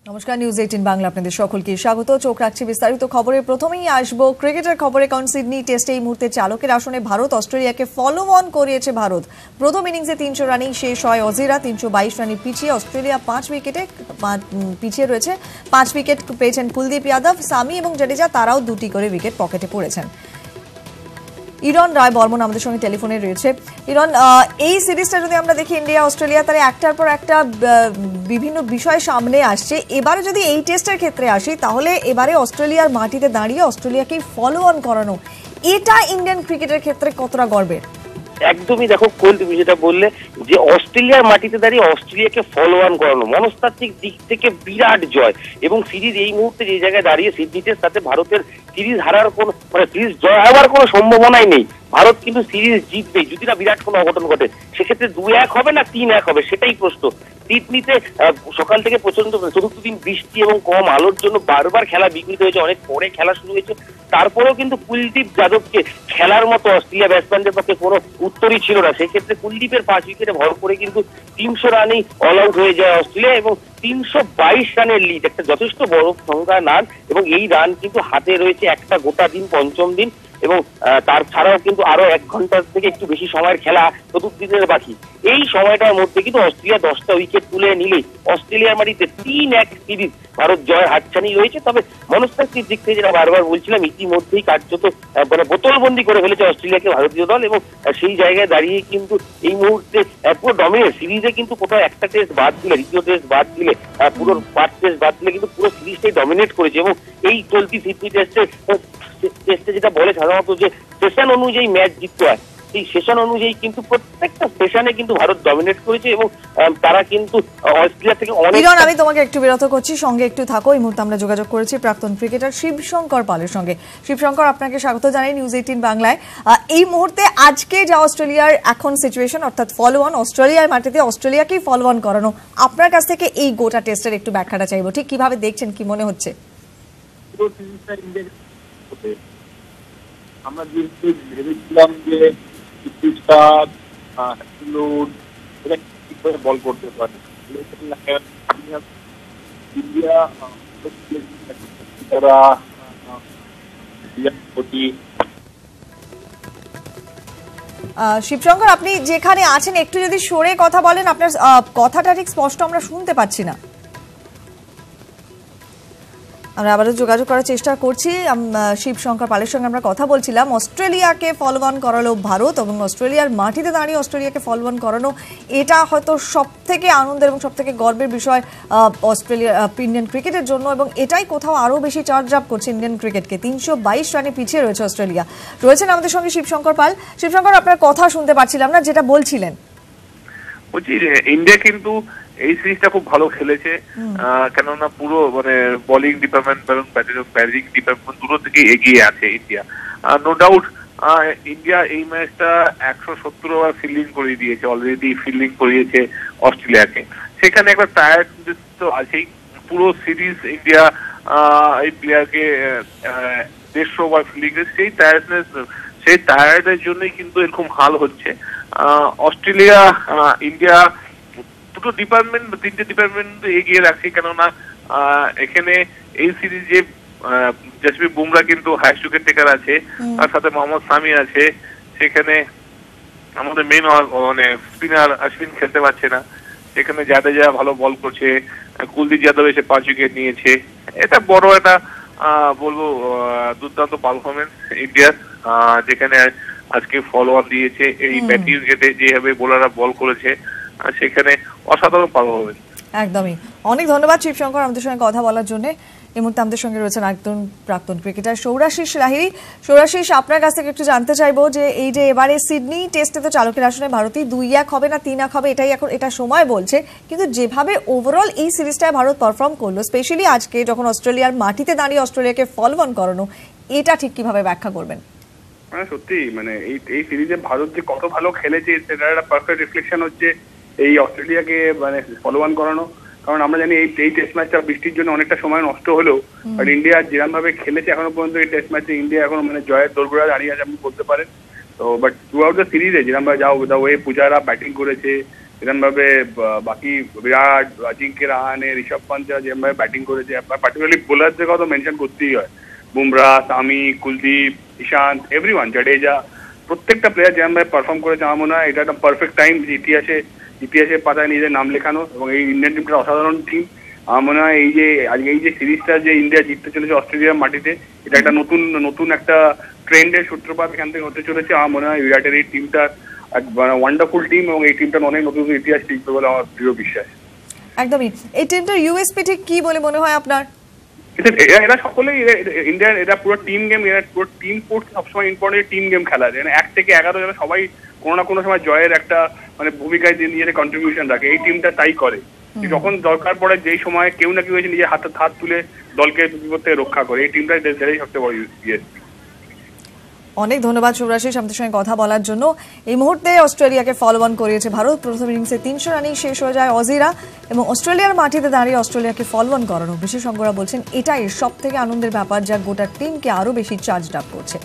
নমস্কার, নিউজ 18 বাংলা আপনাদের সকলকে স্বাগত। চোখ রাখছি বিস্তারিত খবরে। প্রথমেই আসবো ক্রিকেটের খবরে। কারণ সিডনি টেস্টে এই মুহূর্তে চালকের আসনে ভারত। অস্ট্রেলিয়াকে ফলো অন করিয়েছে ভারত। প্রথম ইনিংসে 300 রানেই শেষ হয় অজিরা। 322 রানে পিছিয়ে অস্ট্রেলিয়া 5 উইকেটে পিছিয়ে রয়েছে। 5 উইকেট পেয়েছেন কুলদীপ যাদব, সামি এবং জাডেজা, তারাও 2টি করে উইকেট পকেটে পড়েছেন। ইরন রায় বর্মন আমাদের সঙ্গে টেলিফোনে রয়েছে। ইরন, এই সিরিজটা যদি আমরা দেখি ইন্ডিয়া অস্ট্রেলিয়া, তাহলে একটার পর একটা বিভিন্ন বিষয় সামনে আসছে। এবারে যদি এই টেস্টের ক্ষেত্রে আসি, তাহলে এবারে অস্ট্রেলিয়ার মাটিতে দাঁড়িয়ে অস্ট্রেলিয়াকে ফলো অন করানো, এটা ইন্ডিয়ান ক্রিকেটের ক্ষেত্রে কতটা গর্বের? একদমই দেখো কোল, তুমি যেটা বললে যে অস্ট্রেলিয়ার মাটিতে দাঁড়িয়ে অস্ট্রেলিয়াকে ফলো অন করানো মনস্তাত্ত্বিক দিক থেকে বিরাট জয়। এবং সিরিজ এই মুহূর্তে যে জায়গায় দাঁড়িয়ে সিডনিতে, তাতে ভারতের সিরিজ হারার কোনো সিরিজ জয় হওয়ার কোনো সম্ভাবনাই নেই। ভারত কিন্তু সিরিজ জিতবে যদি না বিরাট কোনো অঘটন ঘটে। সেক্ষেত্রে 2-1 হবে না 3-1 হবে, সেটাই প্রশ্ন। সিডনিতে সকাল থেকে প্রচন্ড চতুর্থ দিন বৃষ্টি এবং কম আলোর জন্য বারবার খেলা বিঘ্নিত হয়েছে। অনেক পরে খেলা শুরু হয়েছে, তারপরেও কিন্তু কুলদীপ যাদবকে খেলার মতো অস্ট্রেলিয়া ব্যাটসম্যানদের পক্ষে কোনো উত্তরই ছিল না। সেক্ষেত্রে কুলদীপের 5 উইকেটে ভর করে কিন্তু 300 রানেই অল আউট হয়ে যায় অস্ট্রেলিয়া এবং 322 রানের লিড, একটা যথেষ্ট বড় সংখ্যা রান। এবং এই রান কিন্তু হাতে রয়েছে একটা গোটা দিন, পঞ্চম দিন, এবং তার ছাড়াও কিন্তু আরো 1 ঘন্টার থেকে একটু বেশি সময়ের খেলা চতুর্থ দিনের বাকি। এই সময়টার মধ্যে কিন্তু অস্ট্রেলিয়া 10টা উইকেট তুলে নিলেই অস্ট্রেলিয়ার মাটিতে 3-1 সিরিজ ভারত জয় হাতছানি রয়েছে। তবে মনস্তাত্ত্বিক দিক থেকে যেটা বারবার বলছিলাম, ইতিমধ্যেই কার্যত বোতলবন্দি করে ফেলেছে অস্ট্রেলিয়াকে ভারতীয় দল। এবং সেই জায়গায় দাঁড়িয়ে কিন্তু এই মুহূর্তে পুরো ডমিনেট সিরিজে কিন্তু কোথাও একটা টেস্ট বাদ দিলে, দ্বিতীয় টেস্ট বাদ দিলে, পুরো 5 টেস্ট বাদ দিলে কিন্তু পুরো সিরিজটাই ডমিনেট করেছে। এবং এই চলতি সিডনি টেস্টে যেটা বলে সাধারণত যে সেশন অনুযায়ী ম্যাচ জিততে হয়, সেই সেশন অনুযায়ী কিন্তু প্রত্যেকটা সেশনে কিন্তু ভারত ডমিনেট করেছে এবং তারা কিন্তু অস্ট্রেলিয়া থেকে অনেক। আমি তোমাকে একটু বিরত করছি, সঙ্গে একটু থাকো। এই মুহূর্তে আমরা যোগাযোগ করেছি প্রাক্তন ক্রিকেটার শিবশঙ্কর পালের সঙ্গে। শিবশঙ্কর, আপনাকে স্বাগত জানাই নিউজ 18 বাংলায়। এই মুহূর্তে আজকে যা অস্ট্রেলিয়ার এখন সিচুয়েশন, অর্থাৎ ফলো অন, অস্ট্রেলিয়ার মাটিতে অস্ট্রেলিয়াকেই ফলো অন করানো, আপনার কাছ থেকে এই গোটা টেস্টের একটু ব্যাখ্যাটা চাইবো। ঠিক কিভাবে দেখছেন, কি মনে হচ্ছে? আমরা যেহেতু ভেবেছিলাম যে বল করতে পারে ইন্ডিয়া, শিবশঙ্কর, আপনি যেখানে আছেন একটু যদি সরে কথা বলেন, আপনার কথাটা ঠিক স্পষ্ট আমরা শুনতে পাচ্ছি না। আমরা আবারও যোগাযোগ করার চেষ্টা করছি। শিবশঙ্কর পালের সঙ্গে আমরা কথা বলছিলাম। অস্ট্রেলিয়াকে ফলো অন করালো ভারত এবং অস্ট্রেলিয়ার মাটিতে দাঁড়িয়ে অস্ট্রেলিয়াকে ফলো অন করানো, এটা হয়তো সব থেকে আনন্দের এবং সব থেকে গর্বের বিষয় অস্ট্রেলিয়া ইন্ডিয়ান ক্রিকেটের জন্য। এবং এটাই কোথাও আরও বেশি চার্জ আপ করছে ইন্ডিয়ান ক্রিকেটকে। 322 রানে পিছিয়ে রয়েছে অস্ট্রেলিয়া। রয়েছেন আমাদের সঙ্গে শিবশঙ্কর পাল। শিবশঙ্কর, আপনার কথা শুনতে পাচ্ছিলাম না, যেটা বলছিলেন। বলছি ইন্ডিয়া কিন্তু এই সিরিজটা খুব ভালো খেলেছে, কেননা পুরো বোলিং ডিপার্টমেন্ট এবং ব্যাটিং ডিপার্টমেন্ট দুটো থেকে এগিয়ে আছে ইন্ডিয়া। নো ডাউট ইন্ডিয়া এই ম্যাচটা 170 ওভার ফিল্ডিং করে দিয়েছে, অলরেডি ফিল্ডিং করিয়েছে অস্ট্রেলিয়াকে। সেখানে একটা টায়ার্ডনেস তো আছেই। পুরো সিরিজ ইন্ডিয়া এই প্লেয়ারকে 150 ওভার ফিল্ডিং করেছে। সেই টায়ার্ডের জন্যই কিন্তু এরকম হাল হচ্ছে। অস্ট্রেলিয়া ইন্ডিয়া দুটো ডিপার্টমেন্ট, 3টে ডিপার্টমেন্ট এগিয়ে রাখছে, কেননা এখানে এই সিরিজে জসপ্রীত বুমরা কিন্তু হাইয়েস্ট উইকেট টেকার আছে, তার সাথে মোহাম্মদ সামি আছে। সেখানে আমাদের মেইন স্পিনার অশ্বিন খেলতে পারছে না, সেখানে জাডেজা ভালো বল করছে, কুলদীপ যাদব এসে 5 উইকেট নিয়েছে। এটা বড় একটা বলবো দুর্দান্ত পারফরমেন্স ইন্ডিয়ার, যেখানে আজকে ফলো অন দিয়েছে। এই ব্যাটিং উইকেটে যেভাবে বোলাররা বল করেছে, সেখানে অসাধারণ পারফরমেন্স। একদমই। অনেক ধন্যবাদ শিবশঙ্কর আমাদের সঙ্গে কথা বলার জন্য। এই মুহূর্তে আমাদের সঙ্গে রয়েছেন একজন প্রাক্তন ক্রিকেটার সৌরাশিস লাহিড়ী। সৌরাশিস, আপনার কাছ থেকে একটু জানতে চাইবো যে এই যে এবারে সিডনি টেস্টে তো চালকের আসনে ভারতই 2-1 হবে না 3-1 হবে, এটাই এখন এটা সময় বলছে, কিন্তু যেভাবে ওভারঅল এই সিরিজটায় ভারত পারফর্ম করলো, স্পেশালি আজকে যখন অস্ট্রেলিয়ার মাটিতে দাঁড়িয়ে অস্ট্রেলিয়াকে ফলো অন করানো, এটা ঠিক কিভাবে ব্যাখ্যা করবেন? সত্যি এই সিরিজে ভারত যে কত ভালো খেলেছে সেটার একটা পারফেক্ট রিফ্লেকশন হচ্ছে এই অস্ট্রেলিয়াকে ফলো অন করানো। কারণ আমরা জানি এই টেস্ট ম্যাচটা বৃষ্টির জন্য অনেকটা সময় নষ্ট হলেও, আর ইন্ডিয়া যেরকম ভাবে খেলেছে এখনো পর্যন্ত এই টেস্ট ম্যাচে ইন্ডিয়া এখন জয়ের দোরগোড়ায় দাঁড়িয়ে আছে আপনি বলতে পারেন। তো বাট থ্রু আউট দ্য সিরিজে যেরকম ভাবে যাও ওয়ে পূজারা ব্যাটিং করেছে, এরকম ভাবে বাকি বিরাট, অজিঙ্ক্য রাহানে, ঋষভ পান্ত যেরকম ভাবে ব্যাটিং করেছে, পার্টিকুলারলি বোলারদের কথা মেনশন করতেই হয়। বুমরা, সামি, কুলদীপ, ঈশান্ত, এভরিওয়ান, জাডেজা, প্রত্যেকটা প্লেয়ার যেরকম ভাবে পারফর্ম করেছে, আমার মনে হয় এটা একটা পারফেক্ট টাইম ইতিহাসের পাতায় নিজের নাম লেখানো। এবং এই ইন্ডিয়ান টিমটা অসাধারণ টিম। আমার মনে হয় এই যে সিরিজটা যে ইন্ডিয়া জিততে চলেছে অস্ট্রেলিয়ার মাটিতে, এটা একটা নতুন একটা ট্রেন্ডের সূত্রপাত এখান থেকে হতে চলেছে। আমার মনে হয় বিরাটের এই টিমটা ওয়ান্ডারফুল টিম এবং এই টিমটা অনেক নতুন ইতিহাস লিখবে বলে আমার দৃঢ় বিশ্বাস। একদমই। এই টিমটার ইউএসপি ঠিক কি বলে মনে হয় আপনার? এরা সকলেই ইন্ডিয়ান, এরা পুরো টিম গেম, এরা পুরো টিম স্পোর্টস সবসময় ইম্পর্টেন্ট, টিম গেম খেলা যায়। 1 থেকে 11 জনে সবাই কোনো না কোনো সময় জয়ের একটা ভূমিকায় নিজের কন্ট্রিবিউশন রাখে। এই টিমটা তাই করে, যখন দরকার পড়ে যেই সময় কেউ না কেউ নিজের হাত তুলে দলকে বিপদ থেকে রক্ষা করে। এই টিমটাই দেশের সবচেয়ে বড় ইউএসপি। অনেক ধন্যবাদ শুভরাশিস আমাদের সঙ্গে কথা বলার জন্য। এই মুহূর্তে অস্ট্রেলিয়াকে ফলো অন করিয়েছে ভারত। প্রথম ইনিংসে 300 রানেই শেষ হয়ে যায় অজিরা, এবং অস্ট্রেলিয়ার মাটিতে দাঁড়িয়ে অস্ট্রেলিয়াকে ফলো অন করানো, বিশেষজ্ঞরা বলছেন এটাই সব থেকে আনন্দের ব্যাপার, যা গোটা টিমকে আরো বেশি চার্জড আপ করছে।